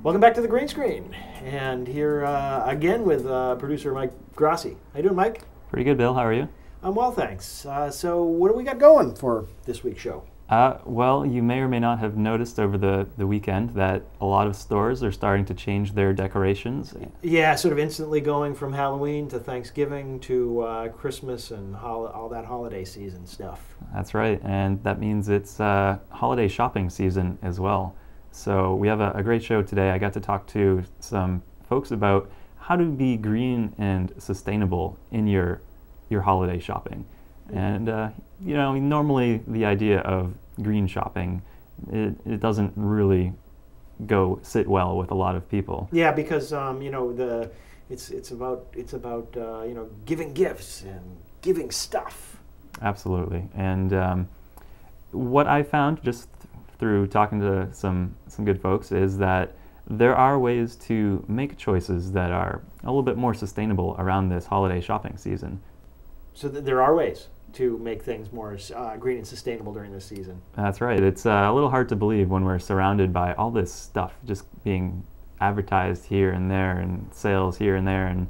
Welcome back to the Green Screen, and here again with producer Mike Grassi. How you doing, Mike? Pretty good, Bill. How are you? I'm well, thanks. So what do we got going for this week's show? Well, you may or may not have noticed over the weekend that a lot of stores are starting to change their decorations. Yeah, sort of instantly going from Halloween to Thanksgiving to Christmas and all that holiday season stuff. That's right, and that means it's holiday shopping season as well. So we have a great show today. I got to talk to some folks about how to be green and sustainable in your holiday shopping. And you know, normally the idea of green shopping, it doesn't really sit well with a lot of people. Yeah, because you know, it's about you know, giving gifts and giving stuff. Absolutely. And what I found just through talking to some good folks is that there are ways to make choices that are a little bit more sustainable around this holiday shopping season. So there are ways to make things more green and sustainable during this season. That's right. It's a little hard to believe when we're surrounded by all this stuff just being advertised here and there and sales here and there, and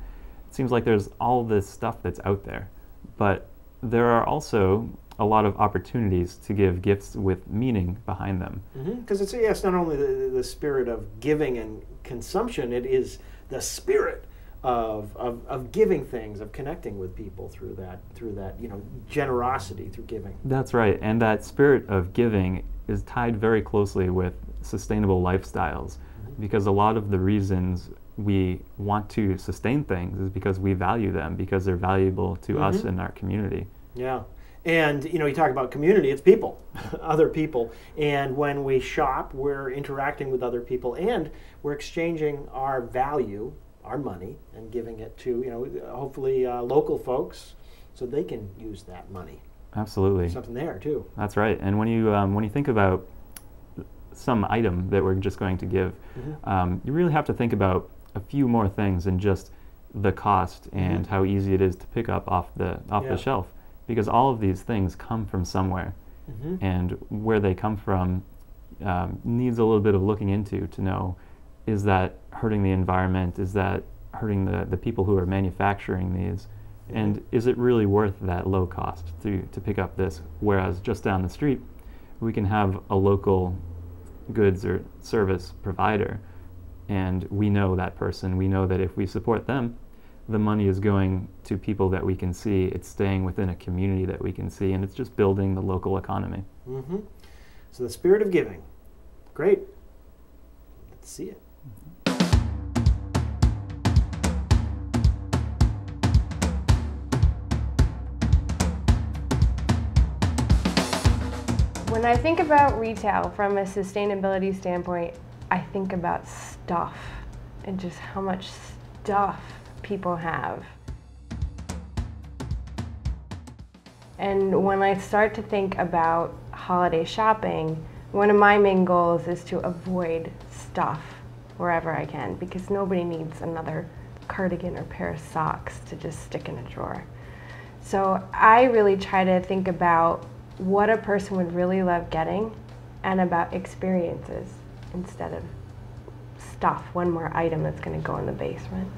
it seems like there's all this stuff that's out there. But there are also a lot of opportunities to give gifts with meaning behind them. Because it's not only the spirit of giving and consumption, it is the spirit of giving things, of connecting with people through that you know, generosity through giving. That's right, and that spirit of giving is tied very closely with sustainable lifestyles, because a lot of the reasons we want to sustain things is because we value them, because they're valuable to us and our community. Yeah. And you know, you talk about community, it's people, other people. And when we shop, we're interacting with other people, and we're exchanging our value, our money, and giving it to, you know, hopefully local folks, so they can use that money. Absolutely. Something there too. That's right. And when you think about some item that we're just going to give, you really have to think about a few more things than just the cost and how easy it is to pick up off the shelf. Because all of these things come from somewhere, and where they come from needs a little bit of looking into to know, is that hurting the environment? Is that hurting the people who are manufacturing these? And is it really worth that low cost to pick up this? Whereas just down the street, we can have a local goods or service provider, and we know that person. We know that if we support them, the money is going to people that we can see. It's staying within a community that we can see, and it's just building the local economy. So the spirit of giving. Great. Let's see it. When I think about retail from a sustainability standpoint, I think about stuff and just how much stuff people have. And when I start to think about holiday shopping, one of my main goals is to avoid stuff wherever I can, because nobody needs another cardigan or pair of socks to just stick in a drawer. So I really try to think about what a person would really love getting and about experiences instead of stuff, one more item that's going to go in the basement.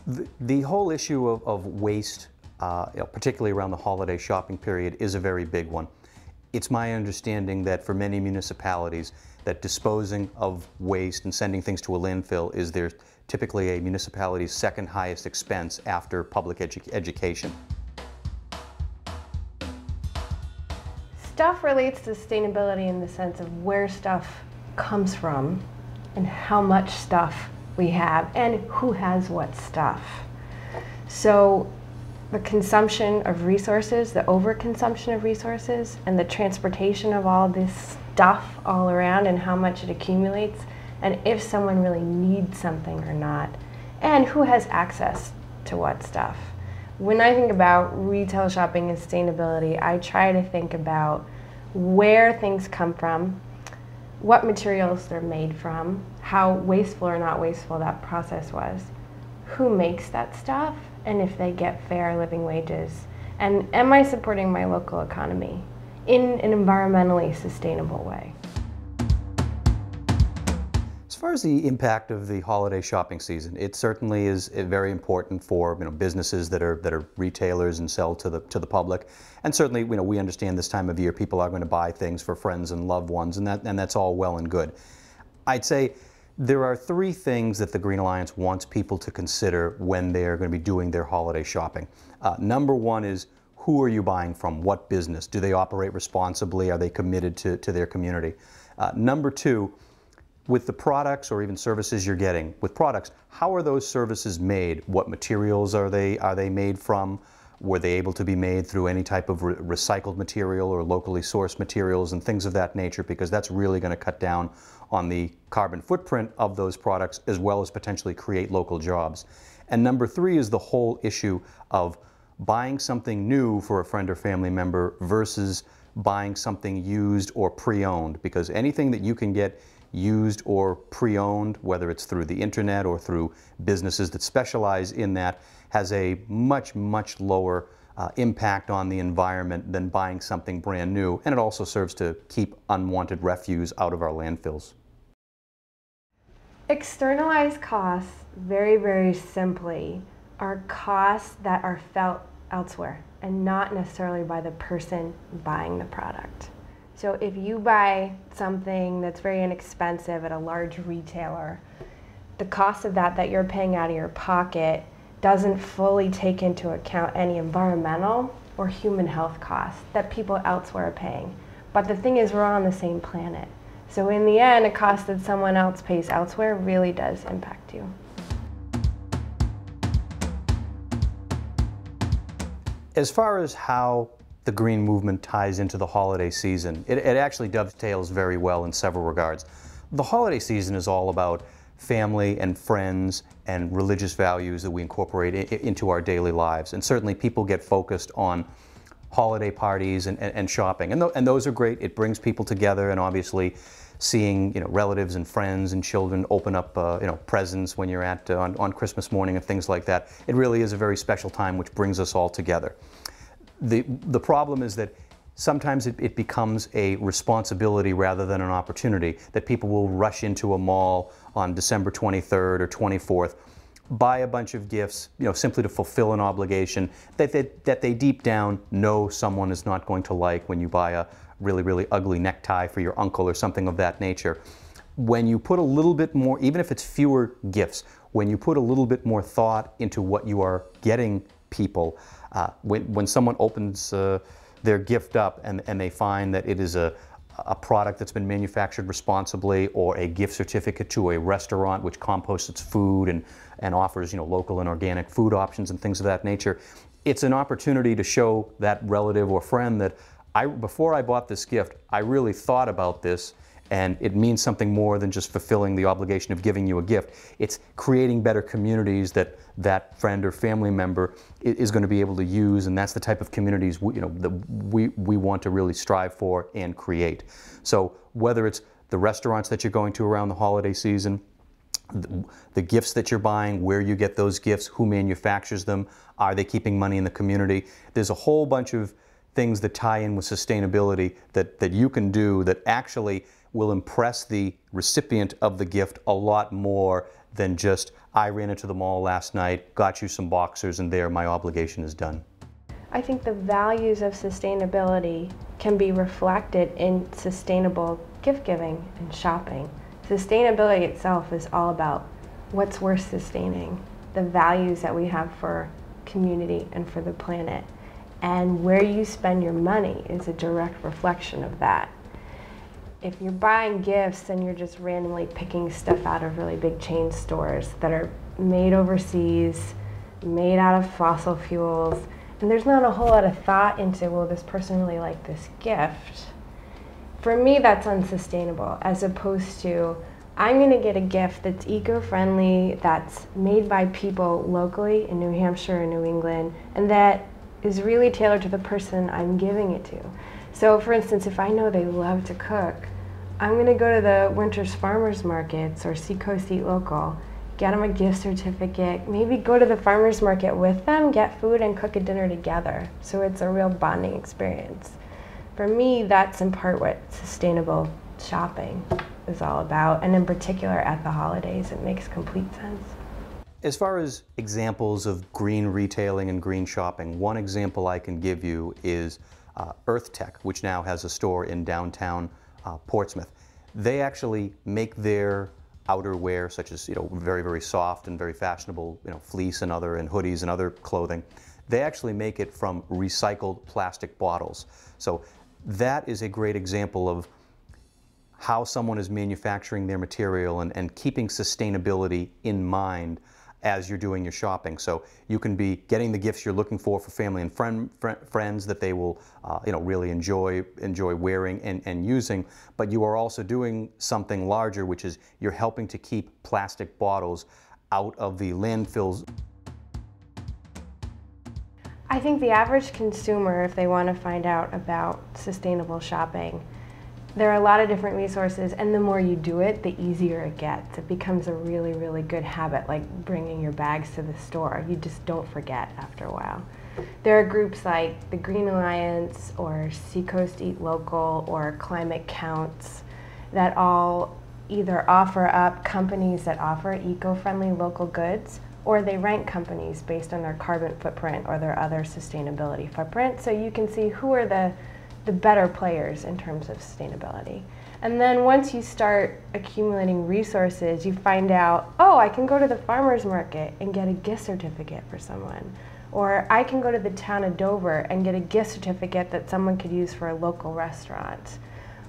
The whole issue of waste, particularly around the holiday shopping period, is a very big one. It's my understanding that for many municipalities, that disposing of waste and sending things to a landfill is typically a municipality's second highest expense after public education. Stuff relates to sustainability in the sense of where stuff comes from and how much stuff we have and who has what stuff. So the consumption of resources, the overconsumption of resources, and the transportation of all this stuff all around and how much it accumulates, and if someone really needs something or not, and who has access to what stuff. When I think about retail shopping and sustainability, I try to think about where things come from, what materials they're made from, how wasteful or not wasteful that process was, who makes that stuff, and if they get fair living wages, and am I supporting my local economy in an environmentally sustainable way. As far as the impact of the holiday shopping season, it certainly is very important for businesses that are retailers and sell to the public, and certainly we understand this time of year people are going to buy things for friends and loved ones, and that's all well and good. I'd say there are three things that the Green Alliance wants people to consider when they're going to be doing their holiday shopping. Number one is, who are you buying from? What business? Do they operate responsibly? Are they committed to their community? Number two, with the products or even services you're getting, with products, how are those services made? What materials are they made from? Were they able to be made through any type of recycled material or locally sourced materials and things of that nature? Because that's really going to cut down on the carbon footprint of those products, as well as potentially create local jobs. And number three is the whole issue of buying something new for a friend or family member versus buying something used or pre-owned, because anything that you can get used or pre-owned, whether it's through the internet or through businesses that specialize in that, has a much lower impact on the environment than buying something brand new, and it also serves to keep unwanted refuse out of our landfills. Externalized costs, very simply, are costs that are felt elsewhere and not necessarily by the person buying the product. So if you buy something that's very inexpensive at a large retailer, the cost of that you're paying out of your pocket doesn't fully take into account any environmental or human health costs that people elsewhere are paying. But the thing is, we're on the same planet. So in the end, a cost that someone else pays elsewhere really does impact you. As far as how the green movement ties into the holiday season, it actually dovetails very well in several regards. The holiday season is all about family and friends and religious values that we incorporate into our daily lives. And certainly people get focused on holiday parties and shopping. And those are great. It brings people together, and obviously seeing relatives and friends and children open up presents when you're at on Christmas morning and things like that. It really is a very special time which brings us all together. The problem is that sometimes it becomes a responsibility rather than an opportunity, that people will rush into a mall on December 23rd or 24th, buy a bunch of gifts, simply to fulfill an obligation that they deep down know someone is not going to like. When you buy a really ugly necktie for your uncle or something of that nature, when you put a little bit more, even if it's fewer gifts, when you put a little bit more thought into what you are getting people, when someone opens their gift up and they find that it is a product that's been manufactured responsibly, or a gift certificate to a restaurant which composts its food and offers local and organic food options and things of that nature, it's an opportunity to show that relative or friend that before I bought this gift, I really thought about this, and it means something more than just fulfilling the obligation of giving you a gift. It's creating better communities that friend or family member is going to be able to use, and that's the type of communities that we want to really strive for and create. So whether it's the restaurants that you're going to around the holiday season, the gifts that you're buying, where you get those gifts, who manufactures them, are they keeping money in the community? There's a whole bunch of things that tie in with sustainability that you can do that actually will impress the recipient of the gift a lot more than just, I ran into the mall last night, got you some boxers, and there, my obligation is done. I think the values of sustainability can be reflected in sustainable gift giving and shopping. Sustainability itself is all about what's worth sustaining, the values that we have for community and for the planet. And where you spend your money is a direct reflection of that. If you're buying gifts and you're just randomly picking stuff out of really big chain stores that are made overseas, made out of fossil fuels, and there's not a whole lot of thought into, will this person really like this gift? For me, that's unsustainable, as opposed to, I'm going to get a gift that's eco-friendly, that's made by people locally in New Hampshire or New England, and that is really tailored to the person I'm giving it to. So for instance, if I know they love to cook, I'm going to go to the Winters Farmers Markets or Seacoast Eat Local, get them a gift certificate, maybe go to the farmers market with them, get food and cook a dinner together. So it's a real bonding experience. For me, that's in part what sustainable shopping is all about, and in particular at the holidays, it makes complete sense. As far as examples of green retailing and green shopping, one example I can give you is Earth Tech, which now has a store in downtown Portsmouth. They actually make their outerwear, such as very, very soft and very fashionable, fleece and hoodies and other clothing. They actually make it from recycled plastic bottles. So that is a great example of how someone is manufacturing their material and keeping sustainability in mind as you're doing your shopping. So you can be getting the gifts you're looking for family and friends that they will really enjoy wearing and using, but you are also doing something larger, which is you're helping to keep plastic bottles out of the landfills. I think the average consumer, if they want to find out about sustainable shopping, there are a lot of different resources, and the more you do it, the easier it gets. It becomes a really, really good habit, like bringing your bags to the store. You just don't forget after a while. There are groups like the Green Alliance or Seacoast Eat Local or Climate Counts that all either offer up companies that offer eco-friendly local goods, or they rank companies based on their carbon footprint or their other sustainability footprint, so you can see who are the better players in terms of sustainability. And then once you start accumulating resources, you find out, oh, I can go to the farmer's market and get a gift certificate for someone. Or I can go to the town of Dover and get a gift certificate that someone could use for a local restaurant.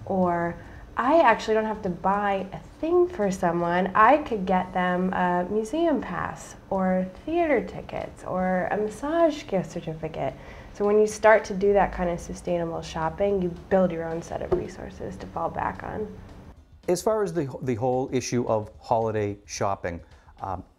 Or I actually don't have to buy a thing for someone. I could get them a museum pass or theater tickets or a massage gift certificate. So when you start to do that kind of sustainable shopping, you build your own set of resources to fall back on. As far as the whole issue of holiday shopping,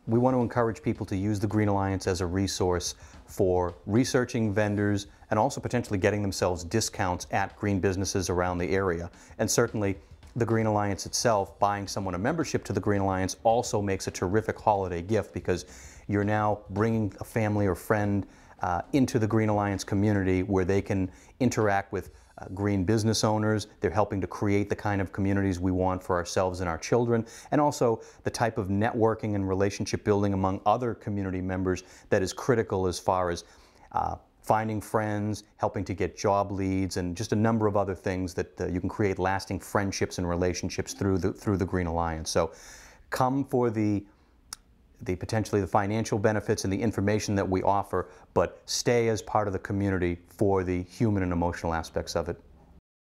we want to encourage people to use the Green Alliance as a resource for researching vendors and also potentially getting themselves discounts at green businesses around the area. And certainly the Green Alliance itself, buying someone a membership to the Green Alliance also makes a terrific holiday gift, because you're now bringing a family or friend into the Green Alliance community where they can interact with green business owners. They're helping to create the kind of communities we want for ourselves and our children, and also the type of networking and relationship building among other community members that is critical as far as finding friends, helping to get job leads, and just a number of other things that you can create lasting friendships and relationships through the Green Alliance. So come for potentially the financial benefits and the information that we offer, but stay as part of the community for the human and emotional aspects of it.